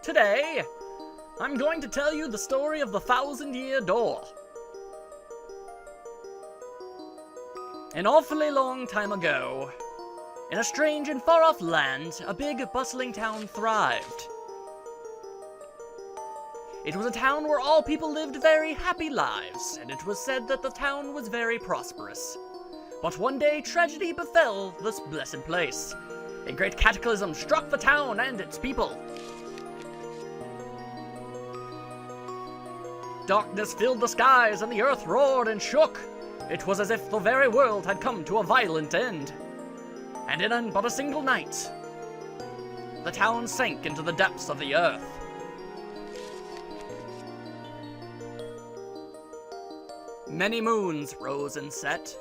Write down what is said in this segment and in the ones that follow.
Today, I'm going to tell you the story of the 1,000-Year Door. An awfully long time ago, in a strange and far-off land, a big, bustling town thrived. It was a town where all people lived very happy lives, and it was said that the town was very prosperous. But one day, tragedy befell this blessed place. A great cataclysm struck the town and its people. Darkness filled the skies, and the earth roared and shook. It was as if the very world had come to a violent end. And in but a single night, the town sank into the depths of the earth. Many moons rose and set.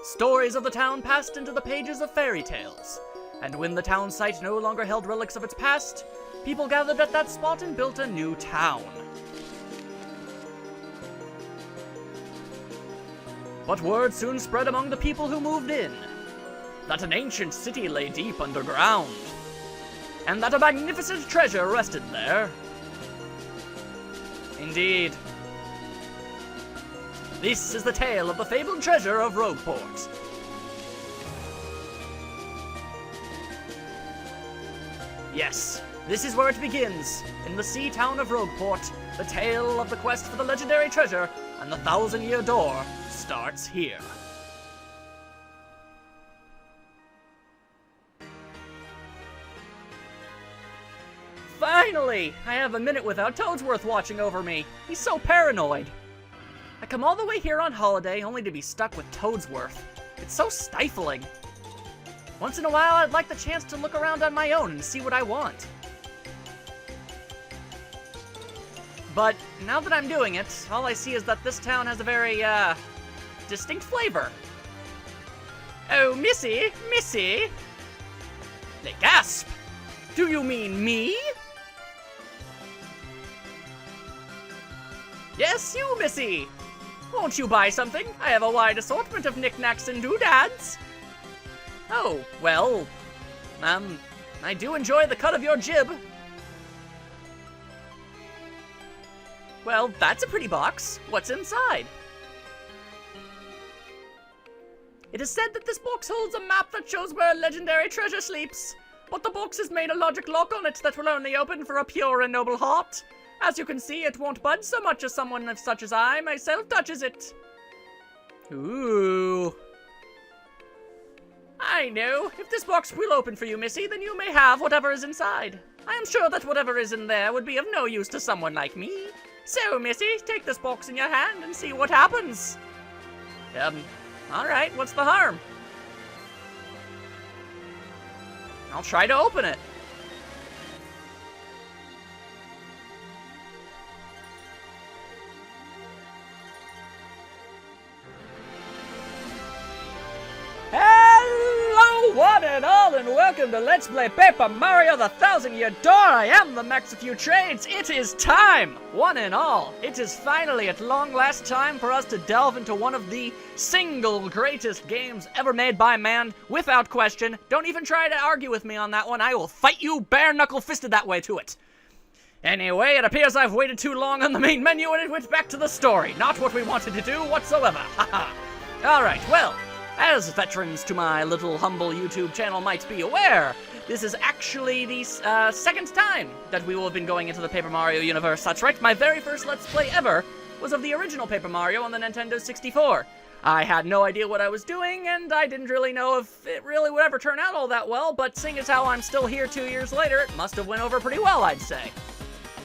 Stories of the town passed into the pages of fairy tales, and when the town site no longer held relics of its past, people gathered at that spot and built a new town. But word soon spread among the people who moved in that an ancient city lay deep underground, and that a magnificent treasure rested there. Indeed. This is the tale of the fabled treasure of Rogueport. Yes, this is where it begins, in the sea town of Rogueport. The tale of the quest for the legendary treasure and the 1,000-Year Door starts here. Finally! I have a minute without Toadsworth watching over me. He's so paranoid. I come all the way here on holiday only to be stuck with Toadsworth. It's so stifling. Once in a while, I'd like the chance to look around on my own and see what I want. But now that I'm doing it, all I see is that this town has a very, distinct flavor. Oh, Missy! Missy! They gasp! Do you mean me? Yes, you, Missy! Won't you buy something? I have a wide assortment of knickknacks and doodads. Oh, well, I do enjoy the cut of your jib. Well, that's a pretty box. What's inside? It is said that this box holds a map that shows where legendary treasure sleeps, but the box has made a logic lock on it that will only open for a pure and noble heart. As you can see, it won't budge so much as someone such as I myself touches it. Ooh. I know. If this box will open for you, Missy, then you may have whatever is inside. I am sure that whatever is in there would be of no use to someone like me. So, Missy, take this box in your hand and see what happens. Alright, what's the harm? I'll try to open it. Hello, one and all, and welcome to Let's Play Paper Mario the 1,000-Year Door. I am the Max of Few Trades. It is time, one and all. It is finally, at long last, time for us to delve into one of the single greatest games ever made by man, without question. Don't even try to argue with me on that one. I will fight you bare-knuckle-fisted that way to it. Anyway, it appears I've waited too long on the main menu and it went back to the story. Not what we wanted to do whatsoever. Haha. Alright, well, as veterans to my little humble YouTube channel might be aware, this is actually the second time that we will have been going into the Paper Mario universe. That's right, my very first Let's Play ever was of the original Paper Mario on the Nintendo 64. I had no idea what I was doing, and I didn't really know if it really would ever turn out all that well, but seeing as how I'm still here 2 years later, it must have went over pretty well, I'd say.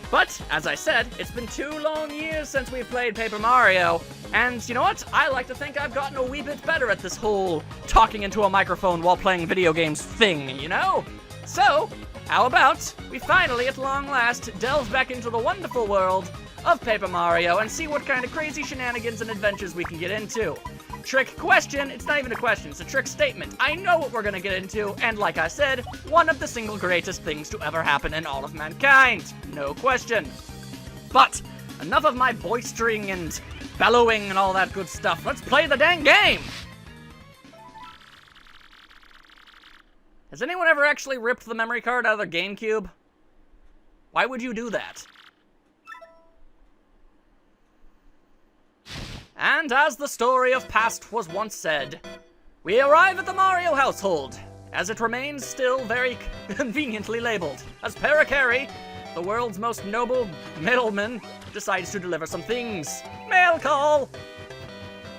But, as I said, it's been 2 long years since we've played Paper Mario, and you know what? I like to think I've gotten a wee bit better at this whole talking into a microphone while playing video games thing, you know? So, how about we finally, at long last, delve back into the wonderful world of Paper Mario and see what kind of crazy shenanigans and adventures we can get into. Trick question, it's not even a question, it's a trick statement. I know what we're gonna get into, and like I said, one of the single greatest things to ever happen in all of mankind. No question. But, enough of my boistering and bellowing and all that good stuff. Let's play the dang game! Has anyone ever actually ripped the memory card out of their GameCube? Why would you do that? And as the story of past was once said, we arrive at the Mario household, as it remains still very conveniently labeled, as Paracari, the world's most noble middleman, decides to deliver some things. Mail call!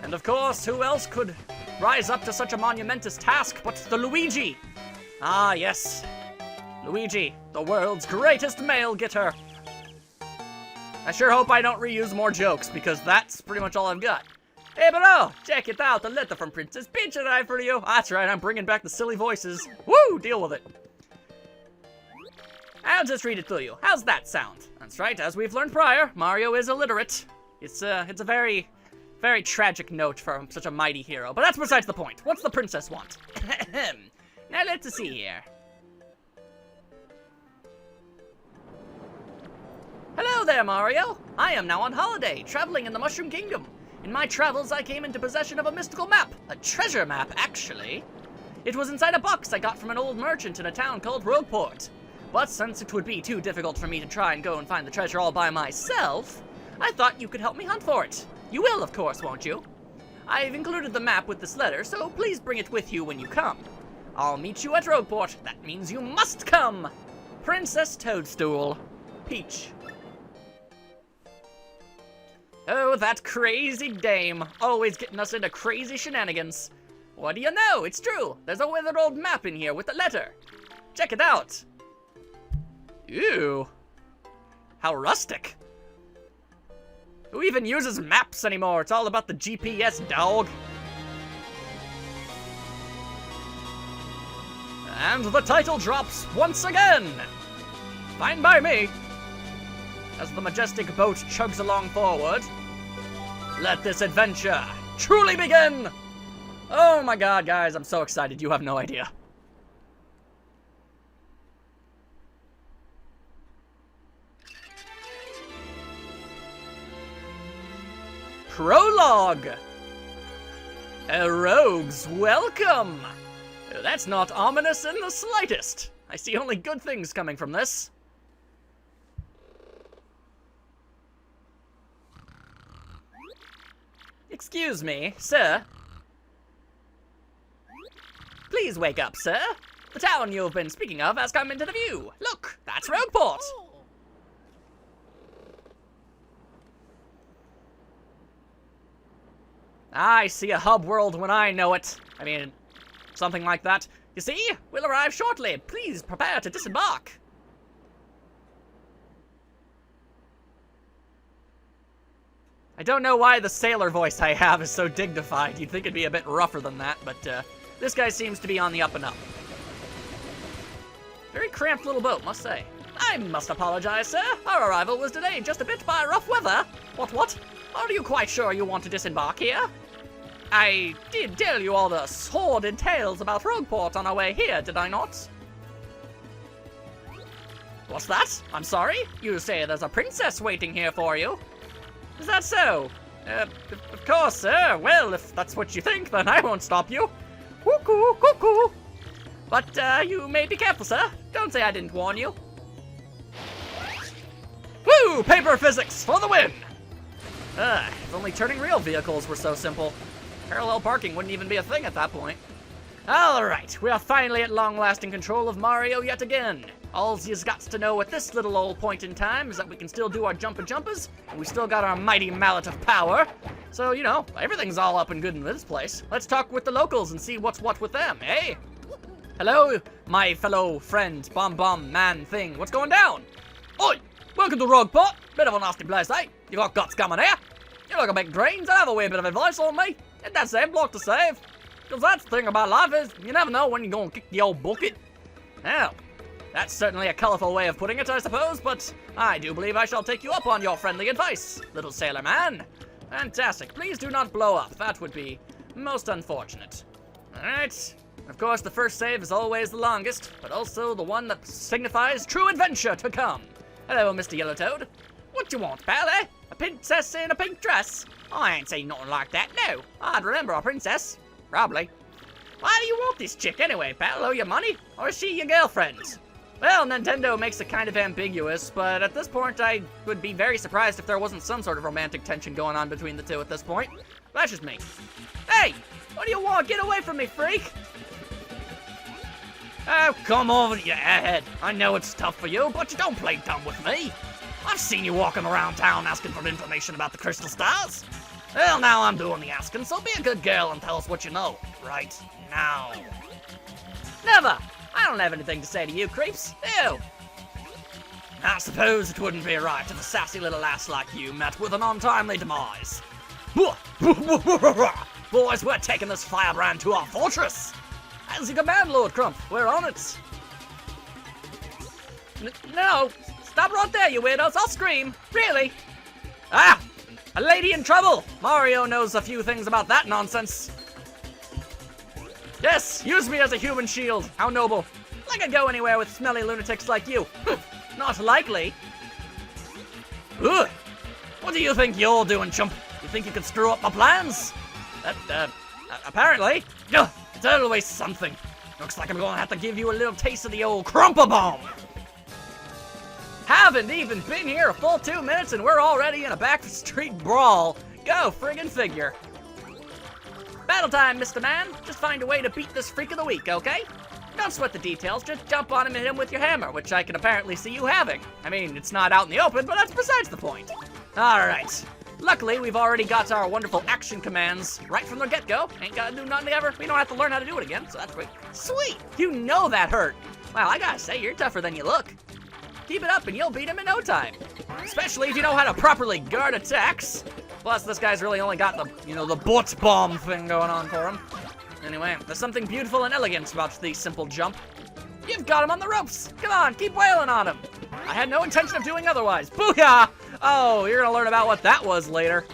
And of course, who else could rise up to such a monumentous task but the Luigi? Ah, yes. Luigi, the world's greatest mail getter. I sure hope I don't reuse more jokes, because that's pretty much all I've got. Hey, bro, check it out, a letter from Princess Peach arrived for you. That's right, I'm bringing back the silly voices. Woo, deal with it. I'll just read it to you. How's that sound? That's right, as we've learned prior, Mario is illiterate. It's a very, very tragic note for such a mighty hero, but that's besides the point. What's the princess want? Now let's see here. Hello there, Mario. I am now on holiday, traveling in the Mushroom Kingdom. In my travels, I came into possession of a mystical map. A treasure map, actually. It was inside a box I got from an old merchant in a town called Rogueport. But since it would be too difficult for me to try and go and find the treasure all by myself, I thought you could help me hunt for it. You will, of course, won't you? I've included the map with this letter, so please bring it with you when you come. I'll meet you at Rogueport. That means you must come. Princess Toadstool. Peach. Oh, that crazy dame, always getting us into crazy shenanigans. What do you know? It's true. There's a withered old map in here with the letter. Check it out. Ew. How rustic. Who even uses maps anymore? It's all about the GPS, dog. And the title drops once again. Fine by me. As the majestic boat chugs along forward, let this adventure truly begin! Oh my god, guys, I'm so excited, you have no idea. Prologue! A rogue's welcome! That's not ominous in the slightest. I see only good things coming from this. Excuse me, sir. Please wake up, sir. The town you've been speaking of has come into the view. Look, that's Rogueport. I see a hub world when I know it. I mean, something like that. You see, we'll arrive shortly. Please prepare to disembark. I don't know why the sailor voice I have is so dignified. You'd think it'd be a bit rougher than that, but this guy seems to be on the up and up. Very cramped little boat, must say. I must apologize, sir. Our arrival was delayed just a bit by rough weather. What? Are you quite sure you want to disembark here? I did tell you all the sordid tales about Rogueport on our way here, did I not? What's that? I'm sorry? You say there's a princess waiting here for you. Is that so? Of course, sir. Well, if that's what you think, then I won't stop you. Cuckoo, cuckoo. But, you may be careful, sir. Don't say I didn't warn you. Woo! Paper physics for the win! If only turning real vehicles were so simple. Parallel parking wouldn't even be a thing at that point. Alright, we are finally at long last in control of Mario yet again. All you's got to know at this little old point in time is that we can still do our jumpers, and we still got our mighty mallet of power. So, you know, everything's all up and good in this place. Let's talk with the locals and see what's what with them, eh? Hello, my fellow friend, bomb man thing. What's going down? Oi! Welcome to Rogueport. Bit of a nasty place, eh? You got guts coming here? You look a big brains. I have a wee bit of advice on me. Hit that save block to save. Because that's the thing about life is, you never know when you're going to kick the old bucket. Now, that's certainly a colourful way of putting it, I suppose, but I do believe I shall take you up on your friendly advice, little sailor man. Fantastic. Please do not blow up. That would be most unfortunate. Alright. Of course, the first save is always the longest, but also the one that signifies true adventure to come. Hello, Mr. Yellowtoad. What you want, pal, eh? A princess in a pink dress? I ain't seen nothing like that, no. I'd remember a princess. Probably. Why do you want this chick anyway, pal? Owe you money? Or is she your girlfriend? Well, Nintendo makes it kind of ambiguous, but at this point I would be very surprised if there wasn't some sort of romantic tension going on between the two at this point. That's just me. Hey! What do you want? Get away from me, freak! Oh, come over your head. I know it's tough for you, but you don't play dumb with me. I've seen you walking around town asking for information about the crystal stars. Well, now I'm doing the asking, so be a good girl and tell us what you know. Right now. Never! I don't have anything to say to you, creeps. Ew! I suppose it wouldn't be right if a sassy little lass like you met with an untimely demise. Boys, we're taking this firebrand to our fortress. As you command, Lord Crump. We're on it. No! Stop right there, you weirdos. I'll scream. Really? Ah! A lady in trouble! Mario knows a few things about that nonsense. Yes, use me as a human shield. How noble. I could go anywhere with smelly lunatics like you. Not likely. Ugh. What do you think you're doing, chump? You think you could screw up my plans? Apparently. Ugh, it's always something. Looks like I'm going to have to give you a little taste of the old crumple bomb. Haven't even been here a full 2 minutes and we're already in a backstreet brawl. Go friggin' figure. Battle time, Mr. Man. Just find a way to beat this freak of the week, okay? Don't sweat the details, just jump on him and hit him with your hammer, which I can apparently see you having. I mean, it's not out in the open, but that's besides the point. Alright. Luckily, we've already got our wonderful action commands right from the get-go. Ain't gotta do nothing ever. We don't have to learn how to do it again, so that's great. Sweet! You know that hurt. Wow, I gotta say, you're tougher than you look. Keep it up and you'll beat him in no time. Especially if you know how to properly guard attacks. Plus, this guy's really only got the, the butt bomb thing going on for him. Anyway, there's something beautiful and elegant about the simple jump. You've got him on the ropes. Come on, keep wailing on him. I had no intention of doing otherwise. Booyah! Oh, you're gonna learn about what that was later.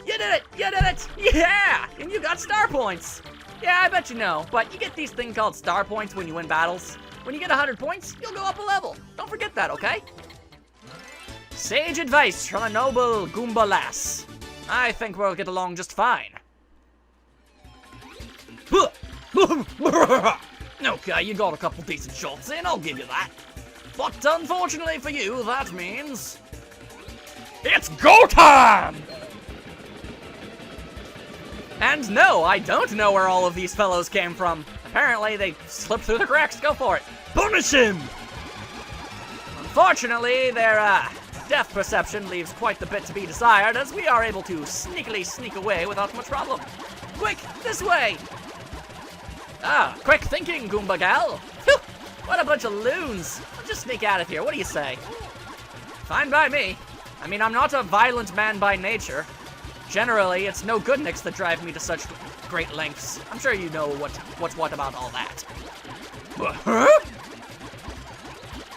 You did it! You did it! Yeah! And you got star points. Yeah, I bet you know, but you get these things called star points when you win battles. When you get 100 points, you'll go up a level. Don't forget that, okay? Sage advice from a noble Goomba lass. I think we'll get along just fine. Okay, you got a couple decent shots in, I'll give you that. But unfortunately for you, that means... it's go time! And no, I don't know where all of these fellows came from. Apparently, they slipped through the cracks. Go for it. Punish him! Unfortunately, their depth perception leaves quite the bit to be desired, as we are able to sneakily sneak away without much problem. Quick, this way! Ah, quick thinking, Goomba gal. Phew, what a bunch of loons. I'll just sneak out of here. What do you say? Fine by me. I mean, I'm not a violent man by nature. Generally, it's no goodniks that drive me to such great lengths. I'm sure you know what's what about all that. Huh?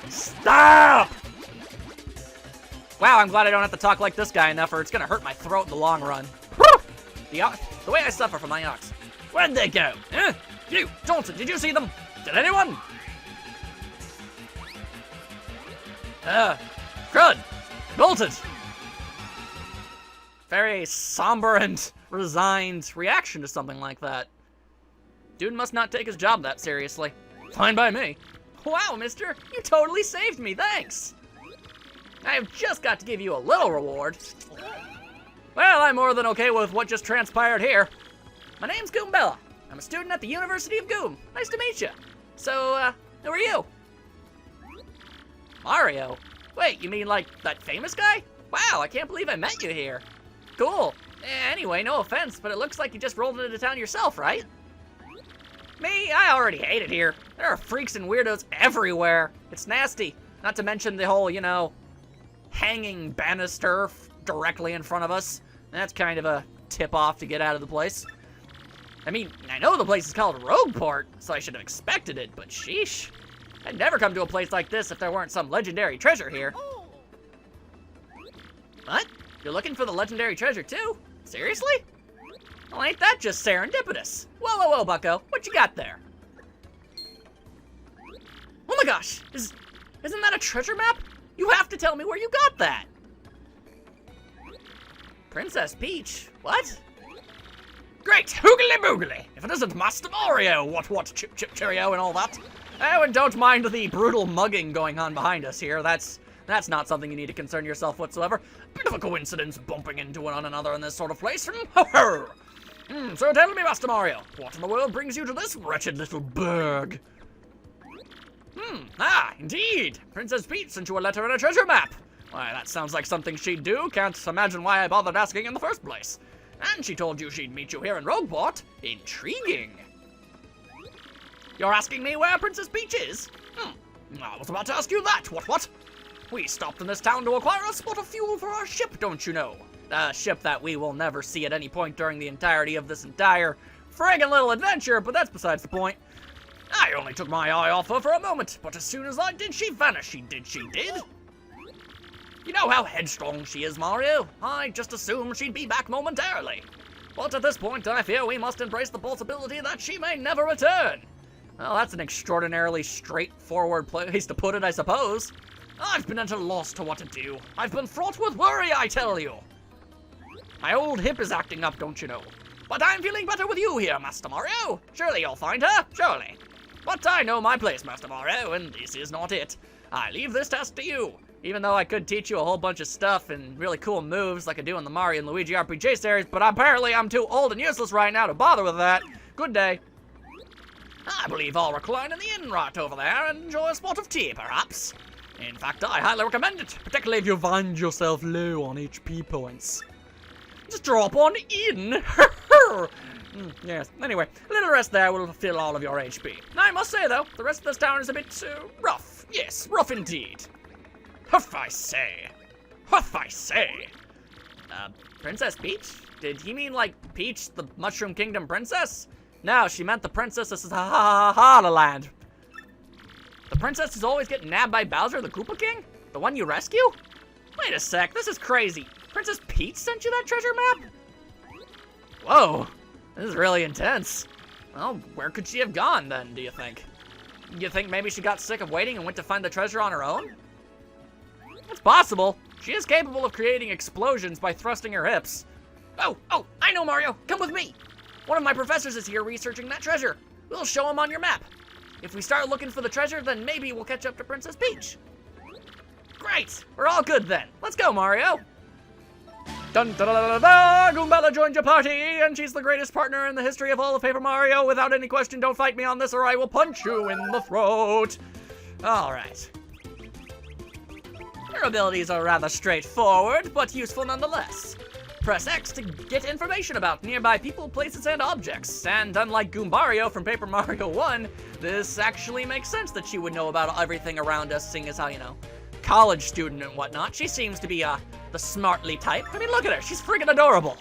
Stop! Wow, I'm glad I don't have to talk like this guy enough, or it's gonna hurt my throat in the long run. The way I suffer from my ox. Where'd they go? Huh? You, Johnson, did you see them? Did anyone? Crud! Bolted! Very somber and resigned reaction to something like that. Dude must not take his job that seriously. Fine by me. Wow, mister, you totally saved me, thanks! I've just got to give you a little reward. Well, I'm more than okay with what just transpired here. My name's Goombella. I'm a student at the University of Goom. Nice to meet you. So, who are you? Mario? Wait, you mean like that famous guy? Wow, I can't believe I met you here. Cool. Anyway, no offense, but it looks like you just rolled into town yourself, right? Me? I already hate it here. There are freaks and weirdos everywhere. It's nasty. Not to mention the whole, hanging banister directly in front of us. That's kind of a tip-off to get out of the place. I mean, I know the place is called Rogueport, so I should have expected it, but sheesh. I'd never come to a place like this if there weren't some legendary treasure here. What? You're looking for the legendary treasure too? Seriously? Well, ain't that just serendipitous? Whoa, whoa, whoa, bucko. What you got there? Oh my gosh! Isn't that a treasure map? You have to tell me where you got that! Princess Peach? What? Great! Hoogly boogly! If it isn't Master Mario! What, chip, chip, cheerio and all that. Oh, and don't mind the brutal mugging going on behind us here. That's not something you need to concern yourself whatsoever. Bit of a coincidence bumping into one another in this sort of place. So tell me, Master Mario, what in the world brings you to this wretched little burg? Indeed. Princess Peach sent you a letter and a treasure map. Why, that sounds like something she'd do. Can't imagine why I bothered asking in the first place. And she told you she'd meet you here in Rogueport. Intriguing. You're asking me where Princess Peach is? I was about to ask you that. What? We stopped in this town to acquire a spot of fuel for our ship, don't you know? A ship that we will never see at any point during the entirety of this entire friggin' little adventure, but that's besides the point. I only took my eye off her for a moment, but as soon as I did, she vanished. She did. You know how headstrong she is, Mario. I just assumed she'd be back momentarily. But at this point, I fear we must embrace the possibility that she may never return. Well, that's an extraordinarily straightforward place to put it, I suppose. I've been at a loss to what to do. I've been fraught with worry, I tell you. My old hip is acting up, don't you know? But I'm feeling better with you here, Master Mario. Surely you'll find her, surely. But I know my place, Master Mario, and this is not it. I leave this task to you. Even though I could teach you a whole bunch of stuff and really cool moves like I do in the Mario and Luigi RPG series, but apparently I'm too old and useless right now to bother with that. Good day. I believe I'll recline in the inn right over there and enjoy a spot of tea, perhaps. In fact, I highly recommend it, particularly if you find yourself low on HP points. Just drop on in. Yes, anyway, a little rest there will fill all of your HP. I must say, though, the rest of this town is a bit rough. Yes, rough indeed. Huff, I say. Princess Peach? Did he mean, like, Peach, the Mushroom Kingdom princess? No, she meant the princess of Land. The princess is always getting nabbed by Bowser, the Koopa King? The one you rescue? Wait a sec, this is crazy. Princess Peach sent you that treasure map? Whoa, this is really intense. Well, where could she have gone then, do you think? You think maybe she got sick of waiting and went to find the treasure on her own? It's possible. She is capable of creating explosions by thrusting her hips. Oh, I know, Mario. Come with me. One of my professors is here researching that treasure. We'll show him on your map. If we start looking for the treasure, then maybe we'll catch up to Princess Peach. Great. We're all good then. Let's go, Mario. Dun da da da da! Goombella joined your party, and she's the greatest partner in the history of all of Paper Mario. Without any question, don't fight me on this or I will punch you in the throat. All right. Her abilities are rather straightforward, but useful nonetheless. Press X to get information about nearby people, places, and objects. And unlike Goombario from Paper Mario 1, this actually makes sense that she would know about everything around us, seeing as how, you know, college student and whatnot. She seems to be, the smartly type. I mean, look at her. She's friggin' adorable.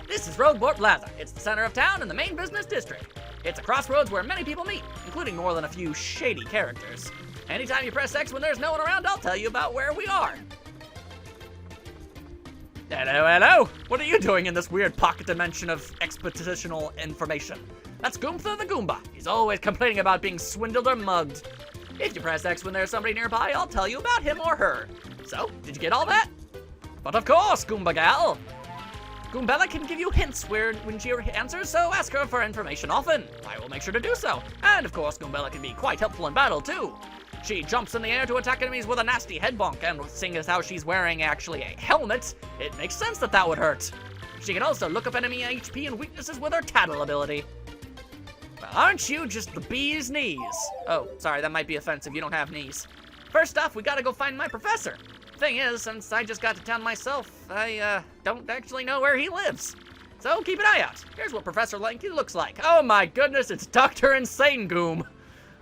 This is Rogueport Plaza. It's the center of town and the main business district. It's a crossroads where many people meet, including more than a few shady characters. Anytime you press X when there's no one around, I'll tell you about where we are. Hello. What are you doing in this weird pocket dimension of expositional information? That's Goomba the Goomba. He's always complaining about being swindled or mugged. If you press X when there's somebody nearby, I'll tell you about him or her. So, did you get all that? But of course, Goomba Gal. Goombella can give you hints when she answers, so ask her for information often. I will make sure to do so. And of course, Goombella can be quite helpful in battle too. She jumps in the air to attack enemies with a nasty head bonk, and seeing as how she's wearing actually a helmet, it makes sense that that would hurt. She can also look up enemy HP and weaknesses with her tattle ability. Well, aren't you just the bee's knees? Oh, sorry, that might be offensive. You don't have knees. First off, we gotta go find my professor. Thing is, since I just got to town myself, I don't actually know where he lives. So keep an eye out. Here's what Professor Lanky looks like. Oh my goodness, it's Dr. Insane Goom.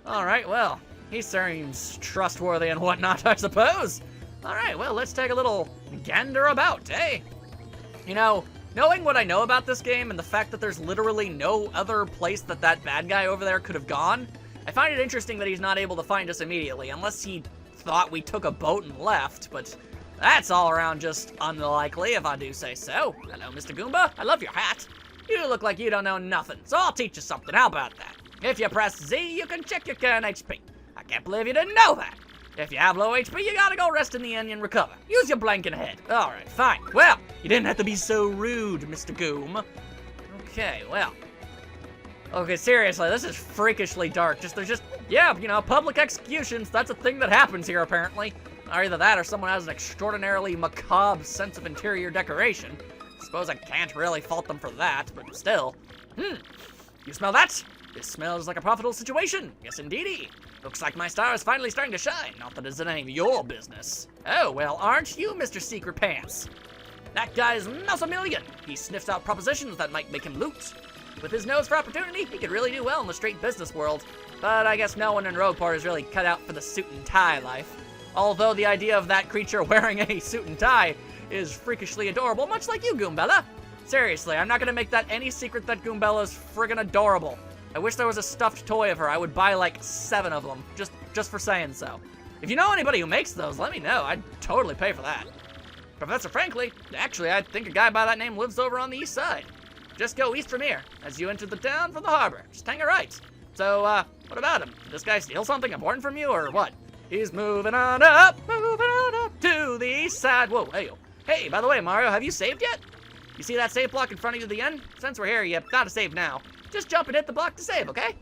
Alright, well, he seems trustworthy and whatnot, I suppose. Alright, well, let's take a little gander about, eh? You know, knowing what I know about this game and the fact that there's literally no other place that bad guy over there could have gone, I find it interesting that he's not able to find us immediately, unless he thought we took a boat and left, but that's all around just unlikely, if I do say so. Hello, Mr. Goomba. I love your hat. You look like you don't know nothing, so I'll teach you something. How about that? If you press Z, you can check your current HP. I can't believe you didn't know that. If you have low HP, you gotta go rest in the inn and recover. Use your blanket head. Alright, fine. Well, you didn't have to be so rude, Mr. Goom. Okay, well. Okay, seriously, this is freakishly dark. Yeah, you know, public executions, that's a thing that happens here, apparently. Or either that, or someone has an extraordinarily macabre sense of interior decoration. Suppose I can't really fault them for that, but still. You smell that? This smells like a profitable situation. Yes, indeedy. Looks like my star is finally starting to shine. Not that it's any of your business. Oh, well, aren't you, Mr. Secret Pants? That guy is mouse a million. He sniffs out propositions that might make him loot. With his nose for opportunity, he could really do well in the straight business world. But I guess no one in Rogueport is really cut out for the suit and tie life. Although the idea of that creature wearing a suit and tie is freakishly adorable, much like you, Goombella. Seriously, I'm not gonna make that any secret that Goombella's friggin' adorable. I wish there was a stuffed toy of her. I would buy like 7 of them, just for saying so. If you know anybody who makes those, let me know. I'd totally pay for that. Professor Frankly, actually, I think a guy by that name lives over on the east side. Just go east from here, as you enter the town from the harbor. Just hang a right. So, what about him? Did this guy steal something important from you, or what? He's moving on up to the east side. Whoa, hey, hey, by the way, Mario, have you saved yet? You see that save block in front of you at the end? Since we're here, you gotta save now. Just jump and hit the block to save, okay?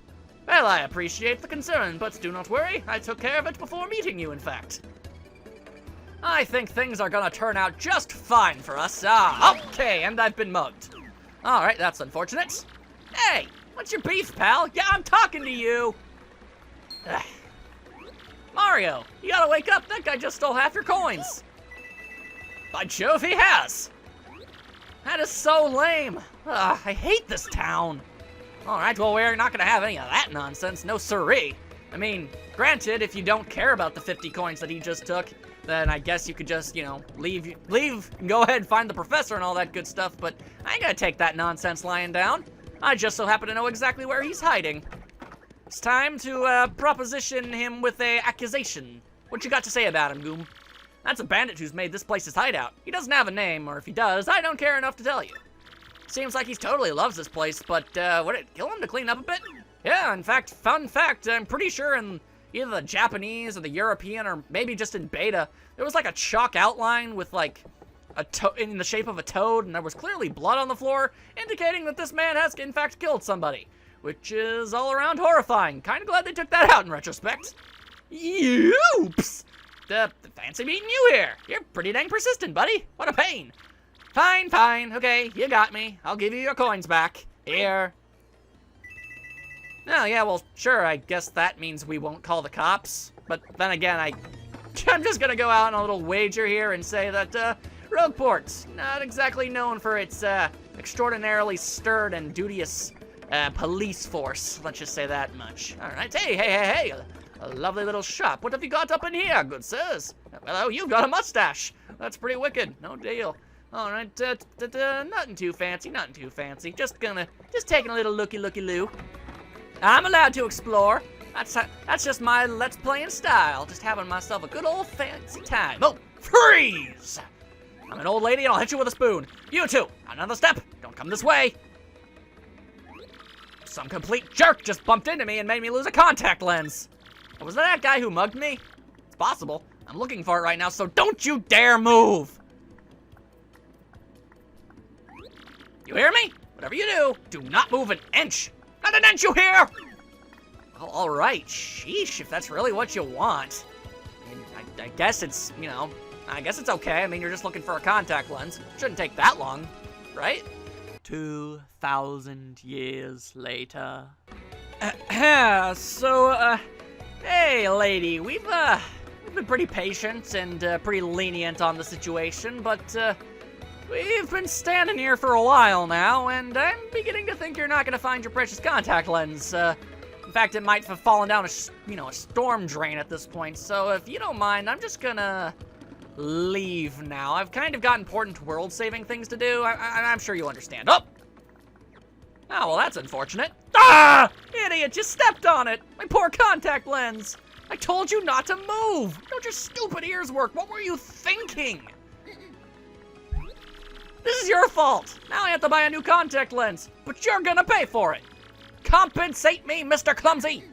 Well, I appreciate the concern, but do not worry. I took care of it before meeting you, in fact. I think things are gonna turn out just fine for us. Okay, and I've been mugged. Alright, that's unfortunate. Hey, what's your beef, pal? Yeah, I'm talking to you. Mario, you gotta wake up. That guy just stole half your coins. By Jove, he has. That is so lame. I hate this town. Alright, well, we're not gonna have any of that nonsense. No siree. I mean, granted, if you don't care about the 50 coins that he just took, then I guess you could just, you know, leave, and go ahead and find the professor and all that good stuff, but I ain't gonna take that nonsense lying down. I just so happen to know exactly where he's hiding. It's time to, proposition him with a accusation. What you got to say about him, Goom? That's a bandit who's made this place his hideout. He doesn't have a name, or if he does, I don't care enough to tell you. Seems like he totally loves this place, but, would it kill him to clean up a bit? Yeah, in fact, fun fact, I'm pretty sure in either the Japanese or the European, or maybe just in beta, there was like a chalk outline with like in the shape of a toad, and there was clearly blood on the floor, indicating that this man has in fact killed somebody, which is all around horrifying. Kinda glad they took that out in retrospect. Oops! Fancy meeting you here. You're pretty dang persistent, buddy. What a pain. Fine. Okay, you got me. I'll give you your coins back. Here. Oh, yeah, well, sure, I guess that means we won't call the cops. But then again, I'm just gonna go out on a little wager here and say that, Rogueport's not exactly known for its, extraordinarily stern and duteous, police force. Let's just say that much. Alright, hey, a lovely little shop. What have you got up in here, good sirs? Well, you've got a mustache. That's pretty wicked. No deal. Alright, nothing too fancy. Just taking a little looky-loo. I'm allowed to explore. That's just my let's playing style. Just having myself a good old fancy time. Oh, freeze! I'm an old lady and I'll hit you with a spoon. You too. Another step. Don't come this way. Some complete jerk just bumped into me and made me lose a contact lens. Was that guy who mugged me? It's possible. I'm looking for it right now, so don't you dare move! You hear me? Whatever you do not move an inch. Not an inch, you hear? Well, alright, sheesh, if that's really what you want. I guess it's, you know, I guess it's okay. I mean, you're just looking for a contact lens. Shouldn't take that long, right? 2,000 years later. Hey, lady, we've been pretty patient and pretty lenient on the situation, but we've been standing here for a while now, and I'm beginning to think you're not gonna find your precious contact lens. In fact, it might have fallen down a storm drain at this point. So if you don't mind, I'm just gonna leave now. I've kind of got important world-saving things to do. I'm sure you understand. Oh, well, that's unfortunate. Ah! Idiot, just stepped on it. My poor contact lens. I told you not to move. Don't your stupid ears work? What were you thinking? This is your fault. Now I have to buy a new contact lens, but you're gonna pay for it. Compensate me, Mr. Clumsy.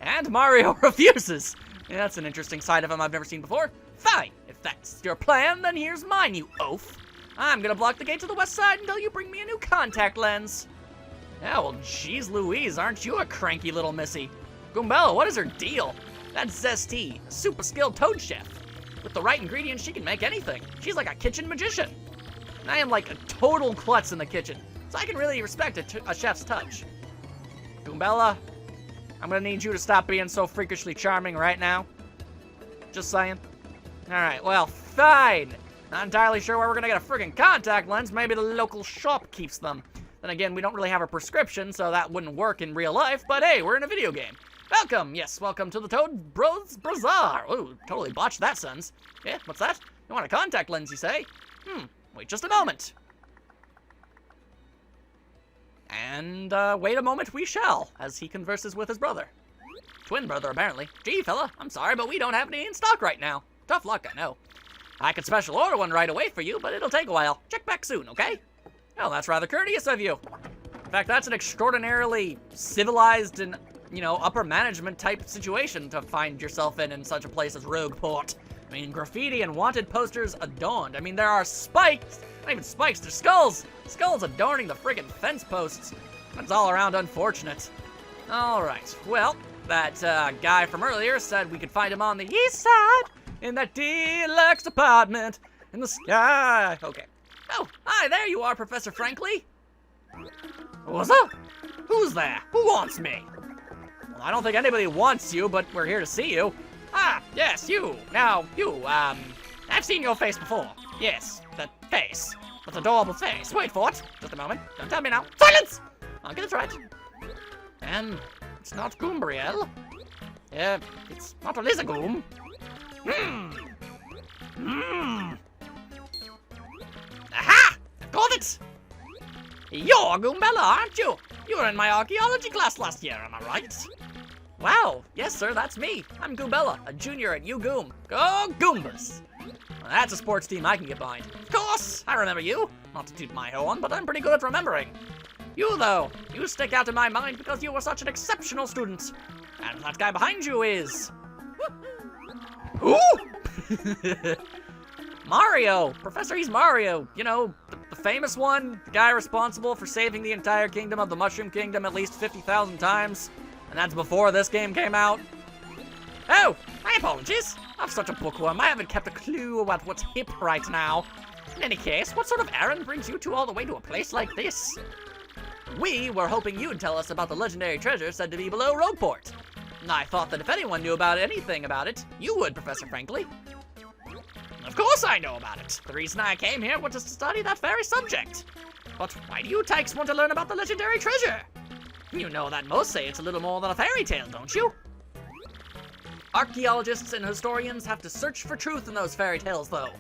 And Mario refuses. Yeah, that's an interesting side of him I've never seen before. Fine, if that's your plan, then here's mine, you oaf. I'm gonna block the gate to the west side until you bring me a new contact lens. Yeah, well, geez Louise, aren't you a cranky little missy? Goombella, what is her deal? That's Zesty, a super skilled toad chef. With the right ingredients, she can make anything. She's like a kitchen magician. And I am like a total klutz in the kitchen, so I can really respect a chef's touch. Goombella, I'm gonna need you to stop being so freakishly charming right now. Just saying. Alright, well, fine. Not entirely sure where we're gonna get a friggin' contact lens. Maybe the local shop keeps them. Then again, we don't really have a prescription, so that wouldn't work in real life, but hey, we're in a video game. Welcome, yes, welcome to the Toad Bros Bazaar. Ooh, totally botched that sentence. Yeah, what's that? You want a contact lens, you say? Wait just a moment. And, wait a moment we shall, as he converses with his brother. Twin brother, apparently. Gee, fella, I'm sorry, but we don't have any in stock right now. Tough luck, I know. I could special order one right away for you, but it'll take a while. Check back soon, okay? Well, that's rather courteous of you. In fact, that's an extraordinarily civilized and, you know, upper management type situation to find yourself in such a place as Rogueport. I mean, graffiti and wanted posters adorned. I mean, there are spikes. Not even spikes, they're skulls. Skulls adorning the friggin' fence posts. That's all around unfortunate. Alright, well, that guy from earlier said we could find him on the east side in that deluxe apartment in the sky. Okay. Oh, hi, there you are, Professor Frankly. What's up? Who's there? Who wants me? Well, I don't think anybody wants you, but we're here to see you. Ah, yes, you. Now, you, I've seen your face before. Yes, that face. That adorable face. Wait for it. Just a moment. Don't tell me now. Silence! I'll get it right. And it's not Goombriel. It's not a Lizargoom. Aha! I've got it! You're Goombella, aren't you? You were in my archaeology class last year, am I right? Wow, yes sir, that's me. I'm Goombella, a junior at UGoom. Go Goombas! Well, that's a sports team I can get behind. Of course, I remember you. Not to toot my horn, but I'm pretty good at remembering. You, though, you stick out in my mind because you were such an exceptional student. And that guy behind you is... Who? Mario! Professor, he's Mario. You know, the famous one, the guy responsible for saving the entire kingdom of the Mushroom Kingdom at least 50,000 times. And that's before this game came out. Oh, my apologies. I'm such a bookworm, I haven't kept a clue about what's hip right now. In any case, what sort of errand brings you two all the way to a place like this? We were hoping you'd tell us about the legendary treasure said to be below Rogueport. I thought that if anyone knew about anything about it, you would, Professor Frankly. Of course I know about it. The reason I came here was to study that very subject. But why do you tykes want to learn about the legendary treasure? You know that most say it's a little more than a fairy tale, don't you? Archaeologists and historians have to search for truth in those fairy tales, though.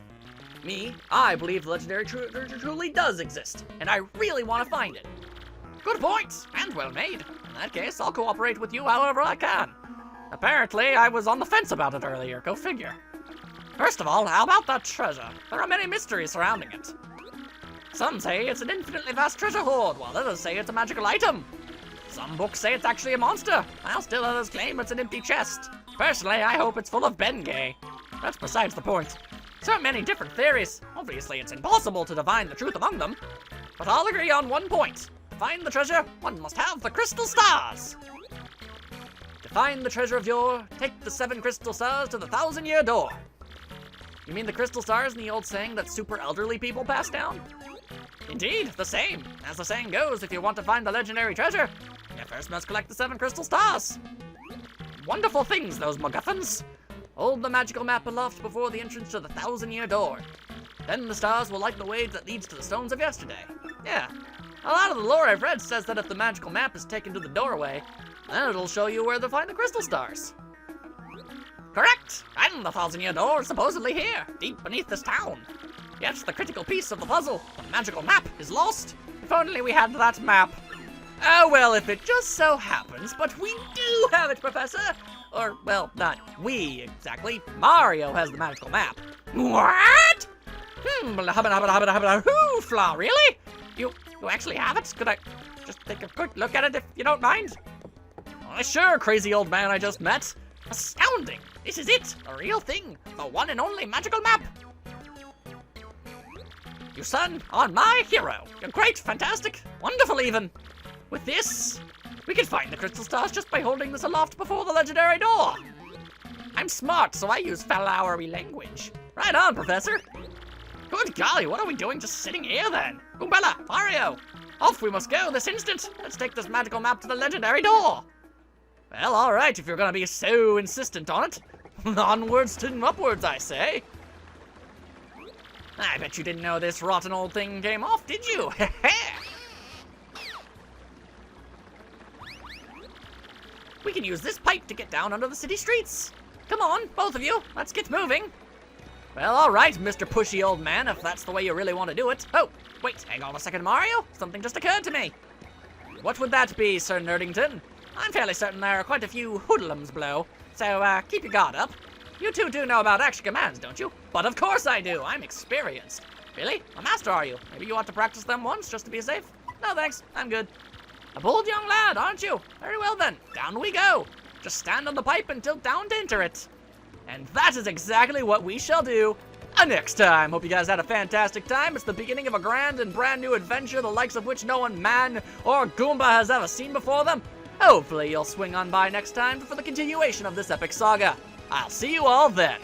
Me, I believe the legendary treasure truly does exist, and I really want to find it. Good point, and well made. In that case, I'll cooperate with you however I can. Apparently, I was on the fence about it earlier, go figure. First of all, how about that treasure? There are many mysteries surrounding it. Some say it's an infinitely vast treasure hoard, while others say it's a magical item. Some books say it's actually a monster, while still others claim it's an empty chest. Personally, I hope it's full of Bengay. That's besides the point. So many different theories. Obviously, it's impossible to divine the truth among them. But I'll agree on one point. To find the treasure, one must have the crystal stars. To find the treasure of yore, take the 7 crystal stars to the 1,000-year door. You mean the crystal stars in the old saying that super elderly people pass down? Indeed, the same. As the saying goes, if you want to find the legendary treasure, you first must collect the 7 crystal stars. Wonderful things, those MacGuffins. Hold the magical map aloft before the entrance to the 1,000-year door. Then the stars will light the way that leads to the stones of yesterday. Yeah, a lot of the lore I've read says that if the magical map is taken to the doorway, then it'll show you where to find the crystal stars. Correct! And the 1,000-year door is supposedly here, deep beneath this town. Yet the critical piece of the puzzle, the magical map, is lost. If only we had that map. Oh, well, if it just so happens, but we do have it, Professor! Or, well, not we, exactly. Mario has the magical map. What? Hoofla, really? You actually have it? Could I just take a quick look at it if you don't mind? Why, sure, crazy old man I just met. Astounding! This is it, the real thing, the one and only magical map. You son are my hero. You're great, fantastic, wonderful even. with this, we can find the crystal stars just by holding this aloft before the legendary door. I'm smart, so I use flowery language. Right on, Professor. Good golly, what are we doing just sitting here then? Goombella, Mario, off we must go this instant. Let's take this magical map to the legendary door. Well, alright, if you're gonna be so insistent on it. Onwards and upwards, I say. I bet you didn't know this rotten old thing came off, did you? We can use this pipe to get down under the city streets. Come on, both of you, let's get moving. Well, alright, Mr. Pushy Old Man, if that's the way you really want to do it. Oh, wait, hang on a second, Mario. Something just occurred to me. What would that be, Sir Nerdington? I'm fairly certain there are quite a few hoodlums below, so keep your guard up. You two do know about action commands, don't you? But of course I do, I'm experienced. Really? A master, are you? Maybe you ought to practice them once, just to be safe? No thanks, I'm good. A bold young lad, aren't you? Very well then, down we go. Just stand on the pipe and tilt down to enter it. And that is exactly what we shall do next time. Hope you guys had a fantastic time. It's the beginning of a grand and brand new adventure, the likes of which no one man or Goomba has ever seen before them. Hopefully you'll swing on by next time for the continuation of this epic saga. I'll see you all then.